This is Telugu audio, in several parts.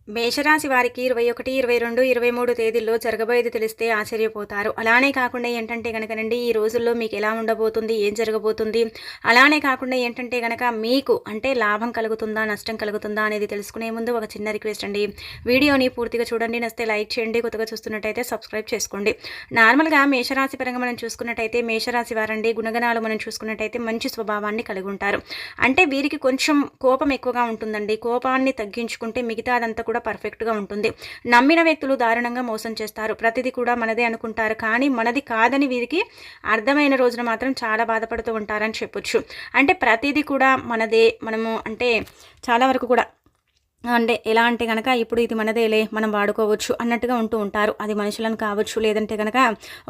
మేషరాశి వారికి 21, 22, 23 తేదీల్లో జరగబోయేది తెలిస్తే ఆశ్చర్యపోతారు. అలానే కాకుండా ఏంటంటే గనకనండి ఈ రోజుల్లో మీకు ఎలా ఉండబోతుంది, ఏం జరగబోతుంది, అలానే కాకుండా ఏంటంటే గనక మీకు అంటే లాభం కలుగుతుందా, నష్టం కలుగుతుందా అనేది తెలుసుకునే ముందు ఒక చిన్న రిక్వెస్ట్ అండి. వీడియోని పూర్తిగా చూడండి, నచ్చితే లైక్ చేయండి, కొత్తగా చూస్తున్నట్టయితే సబ్స్క్రైబ్ చేసుకోండి. నార్మల్గా మేషరాశి పరంగా మనం చూసుకున్నట్టయితే మేషరాశి వారండి గుణగణాలు మనం చూసుకున్నట్టయితే మంచి స్వభావాన్ని కలిగి ఉంటారు. అంటే వీరికి కొంచెం కోపం ఎక్కువగా ఉంటుందండి. కోపాన్ని తగ్గించుకుంటే మిగతాదంతా కూడా పర్ఫెక్ట్గా ఉంటుంది. నమ్మిన వ్యక్తులు దారుణంగా మోసం చేస్తారు. ప్రతిదీ కూడా మనదే అనుకుంటారు, కానీ మనది కాదని వీరికి అర్థమైన రోజున మాత్రం చాలా బాధపడుతూ ఉంటారని చెప్పొచ్చు. అంటే ప్రతిదీ కూడా మనదే, మనము అంటే చాలా వరకు కూడా అంటే ఎలా అంటే కనుక ఇప్పుడు ఇది మనదేలే మనం వాడుకోవచ్చు అన్నట్టుగా ఉంటూ ఉంటారు. అది మనుషులను కావచ్చు, లేదంటే కనుక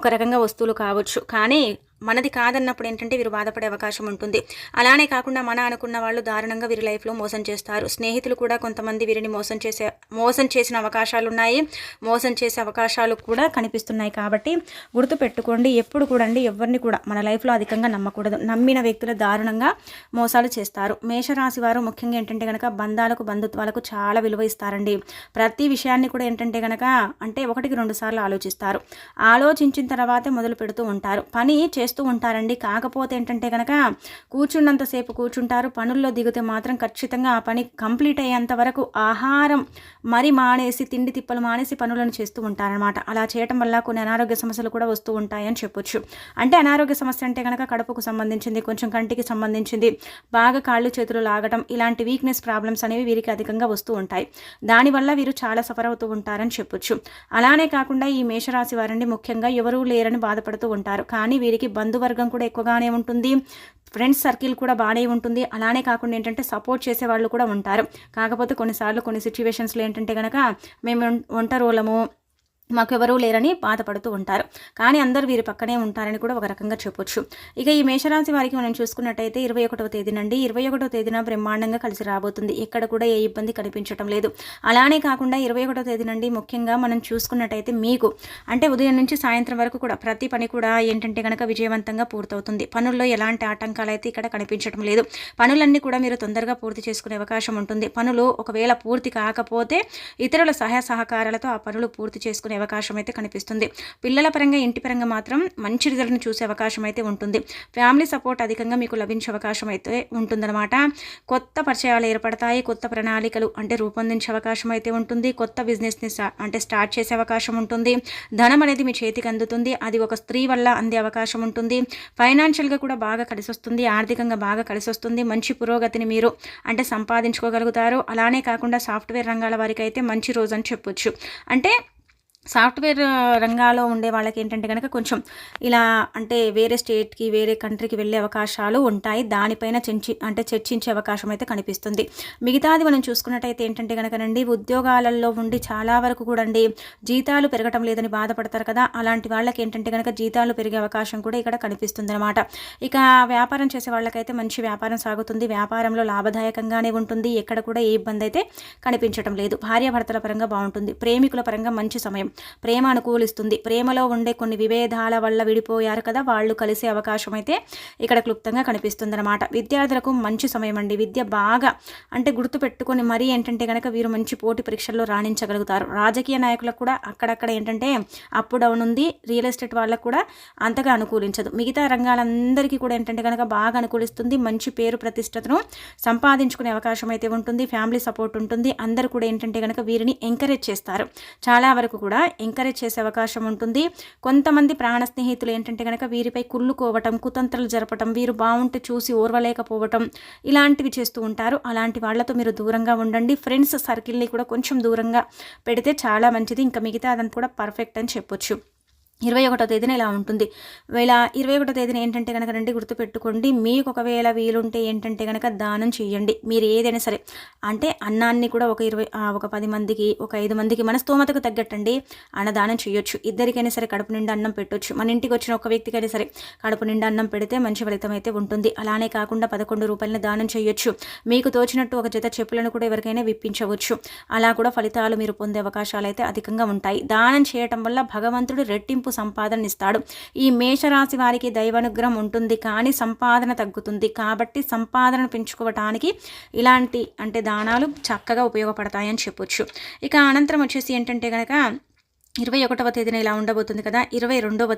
ఒక రకంగా వస్తువులు కావచ్చు, కానీ మనది కాదన్నప్పుడు ఏంటంటే వీరు బాధపడే అవకాశం ఉంటుంది. అలానే కాకుండా మన అనుకున్న వాళ్ళు దారుణంగా వీరి లైఫ్లో మోసం చేస్తారు. స్నేహితులు కూడా కొంతమంది వీరిని మోసం చేసిన అవకాశాలు ఉన్నాయి, మోసం చేసే అవకాశాలు కూడా కనిపిస్తున్నాయి. కాబట్టి గుర్తుపెట్టుకోండి, ఎప్పుడు కూడా అండి ఎవరిని కూడా మన లైఫ్లో అధికంగా నమ్మకూడదు. నమ్మిన వ్యక్తులు దారుణంగా మోసాలు చేస్తారు. మేషరాశి వారు ముఖ్యంగా ఏంటంటే కనుక బంధాలకు, బంధుత్వాలకు చాలా విలువ ఇస్తారండి. ప్రతి విషయాన్ని కూడా ఏంటంటే కనుక అంటే 1-2 సార్లు ఆలోచిస్తారు. ఆలోచించిన తర్వాతే మొదలు పెడుతూ ఉంటారు. పని చేస్తూ ఉంటారండి. కాకపోతే ఏంటంటే కనుక కూర్చున్నంతసేపు కూర్చుంటారు, పనుల్లో దిగితే మాత్రం ఖచ్చితంగా ఆ పని కంప్లీట్ అయ్యేంత వరకు ఆహారం మరి మానేసి, తిండి తిప్పలు మానేసి పనులను చేస్తూ ఉంటారనమాట. అలా చేయటం వల్ల కొన్ని అనారోగ్య సమస్యలు కూడా వస్తూ ఉంటాయని చెప్పొచ్చు. అంటే అనారోగ్య సమస్య అంటే కనుక కడుపుకు సంబంధించింది, కొంచెం కంటికి సంబంధించింది, బాగా కాళ్ళు చేతులు లాగటం, ఇలాంటి వీక్నెస్ ప్రాబ్లమ్స్ అనేవి వీరికి అధికంగా వస్తూ ఉంటాయి. దానివల్ల వీరు చాలా సఫర్ అవుతూ ఉంటారని చెప్పొచ్చు. అలానే కాకుండా ఈ మేషరాశి వారండి ముఖ్యంగా ఎవరూ లేరని బాధపడుతూ ఉంటారు. కానీ వీరికి బంధువర్గం కూడా ఎక్కువగానే ఉంటుంది, ఫ్రెండ్స్ సర్కిల్ కూడా బాగానే ఉంటుంది. అలానే కాకుండా ఏంటంటే సపోర్ట్ చేసే వాళ్ళు కూడా ఉంటారు. కాకపోతే కొన్నిసార్లు కొన్ని సిచ్యువేషన్స్లో ఏంటంటే కనుక మేము ఒంటరోళ్ళము, మాకెవరూ లేరని బాధపడుతూ ఉంటారు. కానీ అందరూ వీరి పక్కనే ఉంటారని కూడా ఒక రకంగా చెప్పొచ్చు. ఇక ఈ మేషరాశి వారికి మనం చూసుకున్నట్టయితే 21వ తేదీనండి, 21వ తేదీన బ్రహ్మాండంగా కలిసి రాబోతుంది. ఎక్కడ కూడా ఏ ఇబ్బంది కనిపించడం లేదు. అలానే కాకుండా 21వ తేదీనండి ముఖ్యంగా మనం చూసుకున్నట్టయితే మీకు అంటే ఉదయం నుంచి సాయంత్రం వరకు కూడా ప్రతి పని కూడా ఏంటంటే కనుక విజయవంతంగా పూర్తవుతుంది. పనుల్లో ఎలాంటి ఆటంకాలు అయితే ఇక్కడ కనిపించడం లేదు. పనులన్నీ కూడా మీరు తొందరగా పూర్తి చేసుకునే అవకాశం ఉంటుంది. పనులు ఒకవేళ పూర్తి కాకపోతే ఇతరుల సహాయ సహకారాలతో ఆ పనులు పూర్తి చేసుకునే అవకాశం అయితే కనిపిస్తుంది. పిల్లల పరంగా, ఇంటి పరంగా మాత్రం మంచి రిజల్ట్ని చూసే అవకాశం అయితే ఉంటుంది. ఫ్యామిలీ సపోర్ట్ అధికంగా మీకు లభించే అవకాశం అయితే ఉంటుందన్నమాట. కొత్త పరిచయాలు ఏర్పడతాయి, కొత్త ప్రణాళికలు అంటే రూపొందించే అవకాశం అయితే ఉంటుంది. కొత్త బిజినెస్ని స్టార్ట్ చేసే అవకాశం ఉంటుంది. ధనం అనేది మీ చేతికి అందుతుంది, అది ఒక స్త్రీ వల్ల అందే అవకాశం ఉంటుంది. ఫైనాన్షియల్గా కూడా బాగా కలిసి వస్తుంది, ఆర్థికంగా బాగా కలిసి వస్తుంది. మంచి పురోగతిని మీరు అంటే సంపాదించుకోగలుగుతారు. అలానే కాకుండా సాఫ్ట్వేర్ రంగాల వారికి అయితే మంచి రోజు అని చెప్పొచ్చు. అంటే సాఫ్ట్వేర్ రంగాల్లో ఉండే వాళ్ళకి ఏంటంటే కనుక కొంచెం ఇలా అంటే వేరే స్టేట్కి, వేరే కంట్రీకి వెళ్ళే అవకాశాలు ఉంటాయి. దానిపైన చర్చించే అవకాశం అయితే కనిపిస్తుంది. మిగతాది మనం చూసుకున్నట్టయితే ఏంటంటే కనుకనండి ఉద్యోగాలలో ఉండి చాలా వరకు కూడా అండి జీతాలు పెరగటం లేదని బాధపడతారు కదా, అలాంటి వాళ్ళకి ఏంటంటే కనుక జీతాలు పెరిగే అవకాశం కూడా ఇక్కడ కనిపిస్తుంది అనమాట. ఇక వ్యాపారం చేసే వాళ్ళకైతే మంచి వ్యాపారం సాగుతుంది. వ్యాపారంలో లాభదాయకంగానే ఉంటుంది. ఎక్కడ కూడా ఏ ఇబ్బంది అయితే కనిపించడం లేదు. భార్యాభర్తల పరంగా బాగుంటుంది. ప్రేమికుల పరంగా మంచి సమయం, ప్రేమ అనుకూలిస్తుంది. ప్రేమలో ఉండే కొన్ని విభేదాల వల్ల విడిపోయారు కదా, వాళ్ళు కలిసే అవకాశం అయితే ఇక్కడ క్లుప్తంగా కనిపిస్తుంది అనమాట. విద్యార్థులకు మంచి సమయం అండి. విద్య బాగా అంటే గుర్తు పెట్టుకొని మరీ ఏంటంటే కనుక వీరు మంచి పోటీ పరీక్షల్లో రాణించగలుగుతారు. రాజకీయ నాయకులకు కూడా అక్కడక్కడ ఏంటంటే అప్ డౌన్ ఉంది. రియల్ ఎస్టేట్ వాళ్ళకు కూడా అంతగా అనుకూలించదు. మిగతా రంగాలందరికీ కూడా ఏంటంటే కనుక బాగా అనుకూలిస్తుంది. మంచి పేరు ప్రతిష్టతను సంపాదించుకునే అవకాశం అయితే ఉంటుంది. ఫ్యామిలీ సపోర్ట్ ఉంటుంది. అందరూ కూడా ఏంటంటే కనుక వీరిని ఎంకరేజ్ చేస్తారు. చాలా వరకు కూడా ఎంకరేజ్ చేసే అవకాశం ఉంటుంది. కొంతమంది ప్రాణ స్నేహితులు ఏంటంటే కనుక వీరిపై కుళ్ళుకోవటం, కుతంత్రాలు జరపటం, వీరు బాగుంటే చూసి ఓర్వలేకపోవటం ఇలాంటివి చేస్తూ ఉంటారు. అలాంటి వాళ్ళతో మీరు దూరంగా ఉండండి. ఫ్రెండ్స్ సర్కిల్ని కూడా కొంచెం దూరంగా పెడితే చాలా మంచిది. ఇంకా మిగతా అదంతా కూడా పర్ఫెక్ట్ అని చెప్పొచ్చు. 21వ తేదీన ఇలా ఉంటుంది. ఇలా 21వ తేదీన ఏంటంటే కనుక రండి గుర్తుపెట్టుకోండి, మీకు ఒకవేళ వీలుంటే ఏంటంటే కనుక దానం చేయండి. మీరు ఏదైనా సరే అంటే అన్నాన్ని కూడా ఒక 10 మందికి, ఒక 5 మందికి మన స్తోమతకు తగ్గట్టండి అన్నదానం చేయొచ్చు. ఇద్దరికైనా సరే కడుపు నిండా అన్నం పెట్టొచ్చు. మన ఇంటికి వచ్చిన ఒక వ్యక్తికైనా సరే కడుపు నిండా అన్నం పెడితే మంచి ఫలితం అయితే ఉంటుంది. అలానే కాకుండా 11 రూపాయలని దానం చేయొచ్చు. మీకు తోచినట్టు ఒక జత చెప్పులను కూడా ఎవరికైనా విప్పించవచ్చు. అలా కూడా ఫలితాలు మీరు పొందే అవకాశాలు అయితే అధికంగా ఉంటాయి. దానం చేయటం వల్ల భగవంతుడు రెట్టింపు సంపాదన ఇస్తాడు. ఈ మేషరాశి వారికి దైవానుగ్రహం ఉంటుంది, కానీ సంపాదన తగ్గుతుంది. కాబట్టి సంపాదన పెంచుకోవటానికి ఇలాంటి అంటే దానాలు చక్కగా ఉపయోగపడతాయని చెప్పొచ్చు. ఇక అనంతరం వచ్చేసి ఏంటంటే కనుక 21వ తేదీన ఇలా ఉండబోతుంది కదా. 22వ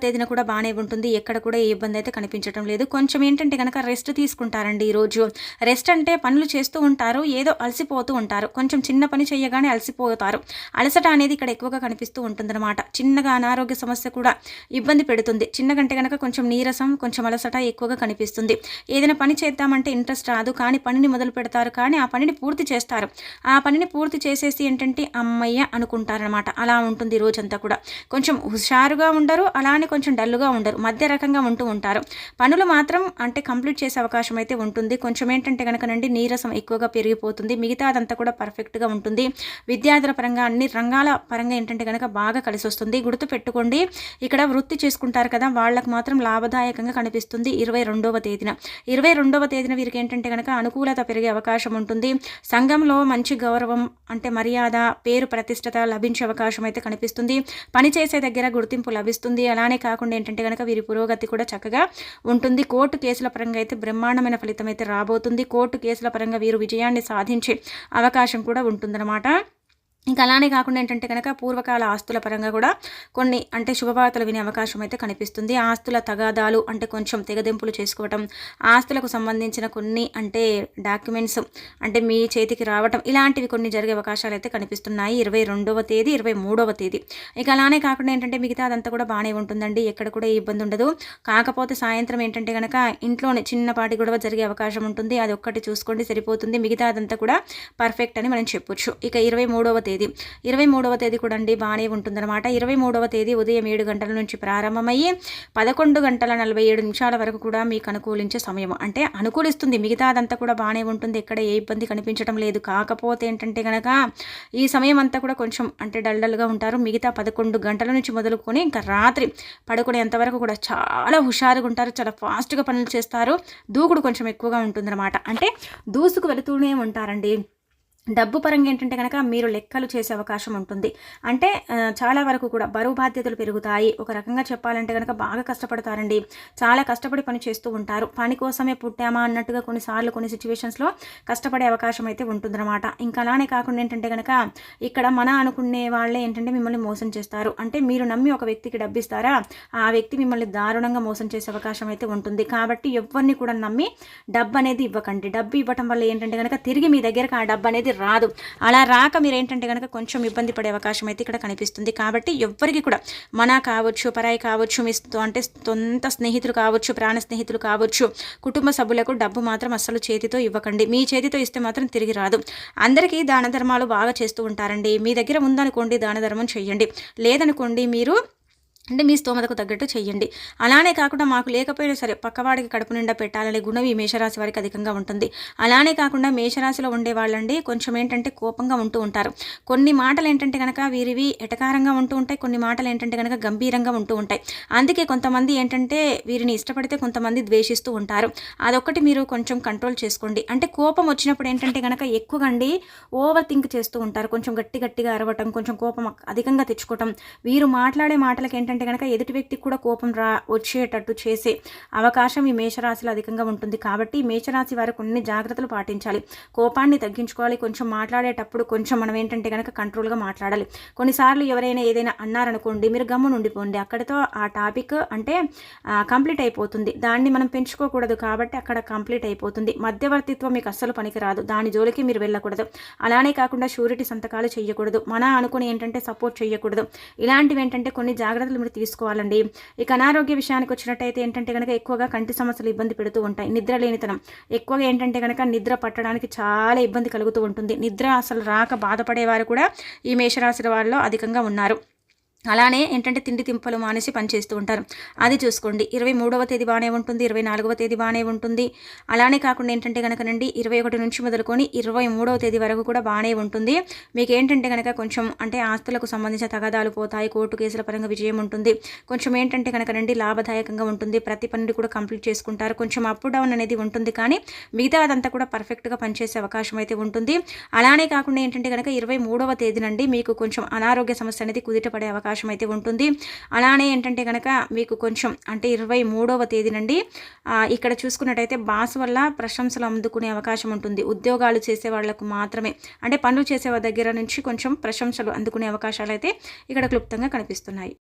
తేదీన కూడా బాగానే ఉంటుంది. ఎక్కడ కూడా ఏ ఇబ్బంది అయితే కనిపించడం లేదు. కొంచెం ఏంటంటే కనుక రెస్ట్ తీసుకుంటారండి ఈరోజు. రెస్ట్ అంటే పనులు చేస్తూ ఉంటారు, ఏదో అలసిపోతూ ఉంటారు. కొంచెం చిన్న పని చేయగానే అలసిపోతారు. అలసట అనేది ఇక్కడ ఎక్కువగా కనిపిస్తూ ఉంటుందన్నమాట. చిన్నగా అనారోగ్య సమస్య కూడా ఇబ్బంది పెడుతుంది. చిన్నగంటే కనుక కొంచెం నీరసం, కొంచెం అలసట ఎక్కువగా కనిపిస్తుంది. ఏదైనా పని చేద్దామంటే ఇంట్రెస్ట్ రాదు, కానీ పనిని మొదలు పెడతారు, కానీ ఆ పనిని పూర్తి చేస్తారు. ఆ పనిని పూర్తి చేసేసి ఏంటంటే అమ్మయ్య అనుకుంటారు అనమాట. అలా ఉంటుంది రోజంతా కూడా. కొంచెం హుషారుగా ఉండరు, అలానే కొంచెం డల్లుగా ఉండరు, మధ్య రకంగా ఉంటూ ఉంటారు. పనులు మాత్రం అంటే కంప్లీట్ చేసే అవకాశం అయితే ఉంటుంది. కొంచెం ఏంటంటే కనుకనండి నీరసం ఎక్కువగా పెరిగిపోతుంది. మిగతా అదంతా కూడా పర్ఫెక్ట్గా ఉంటుంది. విద్యార్థుల పరంగా అన్ని రంగాల పరంగా ఏంటంటే కనుక బాగా కలిసి వస్తుంది. గుర్తు పెట్టుకోండి, ఇక్కడ వృత్తి చేసుకుంటారు కదా, వాళ్ళకు మాత్రం లాభదాయకంగా కనిపిస్తుంది 22వ తేదీన. 22వ తేదీన వీరికి ఏంటంటే కనుక అనుకూలత పెరిగే అవకాశం ఉంటుంది. సంఘంలో మంచి గౌరవం అంటే మర్యాద, పేరు ప్రతిష్టత లభించే అవకాశం అయితే కనిపిస్తుంది. పనిచేసే దగ్గర గుర్తింపు లభిస్తుంది. అలానే కాకుండా ఏంటంటే కనుక వీరి పురోగతి కూడా చక్కగా ఉంటుంది. కోర్టు కేసుల పరంగా అయితే బ్రహ్మాండమైన ఫలితం అయితే రాబోతుంది. కోర్టు కేసుల పరంగా వీరు విజయాన్ని సాధించే అవకాశం కూడా ఉంటుందన్నమాట. ఇంకా అలానే కాకుండా ఏంటంటే కనుక పూర్వకాల ఆస్తుల పరంగా కూడా కొన్ని అంటే శుభవార్తలు వినే అవకాశం అయితే కనిపిస్తుంది. ఆస్తుల తగాదాలు అంటే కొంచెం తెగదెంపులు చేసుకోవటం, ఆస్తులకు సంబంధించిన కొన్ని అంటే డాక్యుమెంట్స్ అంటే మీ చేతికి రావటం, ఇలాంటివి కొన్ని జరిగే అవకాశాలు అయితే కనిపిస్తున్నాయి 22వ తేదీ 23వ తేదీ. ఇక అలానే కాకుండా ఏంటంటే మిగతా అదంతా కూడా బాగానే ఉంటుందండి, ఎక్కడ కూడా ఇబ్బంది ఉండదు. కాకపోతే సాయంత్రం ఏంటంటే కనుక ఇంట్లోనే చిన్నపాటి గొడవ జరిగే అవకాశం ఉంటుంది. అది ఒక్కటి చూసుకోండి సరిపోతుంది. మిగతా అదంతా కూడా పర్ఫెక్ట్ అని మనం చెప్పొచ్చు. ఇక 23వ తేదీ కూడా అండి బాగానే ఉంటుందన్నమాట. 23వ తేదీ ఉదయం 7 గంటల నుంచి ప్రారంభమయ్యి 11:47 వరకు కూడా మీకు అనుకూలించే సమయం అంటే అనుకూలిస్తుంది. మిగతా అదంతా కూడా బాగానే ఉంటుంది, ఎక్కడ ఏ ఇబ్బంది కనిపించడం లేదు. కాకపోతే ఏంటంటే కనుక ఈ సమయం అంతా కూడా కొంచెం అంటే డల్గా ఉంటారు. మిగతా 11 గంటల నుంచి మొదలుకొని ఇంకా రాత్రి పడుకునేంతవరకు కూడా చాలా హుషారుగా ఉంటారు, చాలా ఫాస్ట్గా పనులు చేస్తారు. దూకుడు కొంచెం ఎక్కువగా ఉంటుందన్నమాట. అంటే దూసుకు వెళుతూనే ఉంటారండి. డబ్బు పరంగా ఏంటంటే కనుక మీరు లెక్కలు చేసే అవకాశం ఉంటుంది. అంటే చాలా వరకు కూడా బరువు బాధ్యతలు పెరుగుతాయి. ఒక రకంగా చెప్పాలంటే కనుక బాగా కష్టపడతారండి. చాలా కష్టపడి పని చేస్తూ ఉంటారు. పని కోసమే పుట్టామా అన్నట్టుగా కొన్నిసార్లు కొన్ని సిచ్యువేషన్స్లో కష్టపడే అవకాశం అయితే ఉంటుందన్నమాట. ఇంకా అలానే కాకుండా ఏంటంటే కనుక ఇక్కడ మన అనుకునే వాళ్ళే ఏంటంటే మిమ్మల్ని మోసం చేస్తారు. అంటే మీరు నమ్మి ఒక వ్యక్తికి డబ్బు ఇస్తారా, ఆ వ్యక్తి మిమ్మల్ని దారుణంగా మోసం చేసే అవకాశం అయితే ఉంటుంది. కాబట్టి ఎవరిని కూడా నమ్మి డబ్బు అనేది ఇవ్వకండి. డబ్బు ఇవ్వటం వల్ల ఏంటంటే కనుక తిరిగి మీ దగ్గరకు ఆ డబ్బు అనేది రాదు. అలా రాక మీరు ఏంటంటే కనుక కొంచెం ఇబ్బంది పడే అవకాశం అయితే ఇక్కడ కనిపిస్తుంది. కాబట్టి ఎవ్వరికి కూడా మన కావచ్చు, పరాయి కావచ్చు, మీ అంటే సొంత స్నేహితులు కావచ్చు, ప్రాణ స్నేహితులు కావచ్చు, కుటుంబ సభ్యులకు డబ్బు మాత్రం అస్సలు చేతితో ఇవ్వకండి. మీ చేతితో ఇస్తే మాత్రం తిరిగి రాదు. అందరికీ దాన ధర్మాలు బాగా చేస్తూ ఉంటారండి. మీ దగ్గర ఉందనుకోండి దాన ధర్మం చేయండి, లేదనుకోండి మీరు అంటే మీ స్తోమతకు తగ్గట్టు చెయ్యండి. అలానే కాకుండా మాకు లేకపోయినా సరే పక్కవాడికి కడుపు నిండా పెట్టాలనే గుణం ఈ మేషరాశి వారికి అధికంగా ఉంటుంది. అలానే కాకుండా మేషరాశిలో ఉండే వాళ్ళండి కొంచెం ఏంటంటే కోపంగా ఉంటూ ఉంటారు. కొన్ని మాటలు ఏంటంటే కనుక వీరివి ఎటకారంగా ఉంటూ ఉంటాయి, కొన్ని మాటలు ఏంటంటే కనుక గంభీరంగా ఉంటూ ఉంటాయి. అందుకే కొంతమంది ఏంటంటే వీరిని ఇష్టపడితే కొంతమంది ద్వేషిస్తూ ఉంటారు. అదొక్కటి మీరు కొంచెం కంట్రోల్ చేసుకోండి. అంటే కోపం వచ్చినప్పుడు ఏంటంటే కనుక ఎక్కువగా అండి ఓవర్ థింక్ చేస్తూ ఉంటారు. కొంచెం గట్టిగా అరవటం, కొంచెం కోపం అధికంగా తెచ్చుకోవటం, వీరు మాట్లాడే మాటలకి ఏంటంటే కనుక ఎదుటి వ్యక్తికి కూడా కోపం వచ్చేటట్టు చేసే అవకాశం ఈ మేషరాశిలో అధికంగా ఉంటుంది. కాబట్టి మేషరాశి వారు కొన్ని జాగ్రత్తలు పాటించాలి. కోపాన్ని తగ్గించుకోవాలి. కొంచెం మాట్లాడేటప్పుడు కొంచెం మనం ఏంటంటే కనుక కంట్రోల్గా మాట్లాడాలి. కొన్నిసార్లు ఎవరైనా ఏదైనా అన్నారనుకోండి, మీరు గమ్మున ఉండిపోండి. అక్కడితో ఆ టాపిక్ అంటే కంప్లీట్ అయిపోతుంది. దాన్ని మనం పెంచుకోకూడదు. కాబట్టి అక్కడ కంప్లీట్ అయిపోతుంది. మధ్యవర్తిత్వం మీకు అస్సలు పనికిరాదు. దాని జోలికి మీరు వెళ్ళకూడదు. అలానే కాకుండా షూరిటీ సంతకాలు చేయకూడదు. మన అనుకుని ఏంటంటే సపోర్ట్ చేయకూడదు. ఇలాంటివి ఏంటంటే కొన్ని జాగ్రత్తలు మీరు తీసుకోవాలండి. ఇక అనారోగ్య విషయానికి వచ్చినట్టయితే ఏంటంటే కనుక ఎక్కువగా కంటి సమస్యలు ఇబ్బంది పెడుతూ ఉంటాయి. నిద్ర లేనితనం ఎక్కువగా ఏంటంటే కనుక నిద్ర పట్టడానికి చాలా ఇబ్బంది కలుగుతూ ఉంటుంది. నిద్ర అసలు రాక బాధపడేవారు కూడా ఈ మేషరాశి వాళ్ళలో అధికంగా ఉన్నారు. అలానే ఏంటంటే తిండి తింపలు మానేసి పనిచేస్తూ ఉంటారు. అది చూసుకోండి. 23వ తేదీ బాగానే ఉంటుంది, 24వ తేదీ బాగానే ఉంటుంది. అలానే కాకుండా ఏంటంటే కనుకనండి 21 నుంచి మొదలుకొని 23వ తేదీ వరకు కూడా బాగానే ఉంటుంది. మీకు ఏంటంటే కనుక కొంచెం అంటే ఆస్తులకు సంబంధించిన తగాదాలు పోతాయి, కోర్టు కేసుల పరంగా విజయం ఉంటుంది. కొంచెం ఏంటంటే కనుకనండి లాభదాయకంగా ఉంటుంది. ప్రతి పనిని కూడా కంప్లీట్ చేసుకుంటారు. కొంచెం అప్ డౌన్ అనేది ఉంటుంది, కానీ మిగతా అదంతా కూడా పర్ఫెక్ట్గా పనిచేసే అవకాశం అయితే ఉంటుంది. అలానే కాకుండా ఏంటంటే కనుక 23వ తేదీ నుండి మీకు కొంచెం అనారోగ్య సమస్య అనేది కుదిటపడే అవకాశం అవకాశం అయితే ఉంటుంది. అలానే ఏంటంటే కనుక మీకు కొంచెం అంటే 23వ తేదీ నుండి ఇక్కడ చూసుకున్నట్టయితే బాస్ వల్ల ప్రశంసలు అందుకునే అవకాశం ఉంటుంది. ఉద్యోగాలు చేసే వాళ్లకు మాత్రమే, అంటే పనులు చేసే దగ్గర నుంచి కొంచెం ప్రశంసలు అందుకునే అవకాశాలు అయితే ఇక్కడ క్లుప్తంగా కనిపిస్తున్నాయి.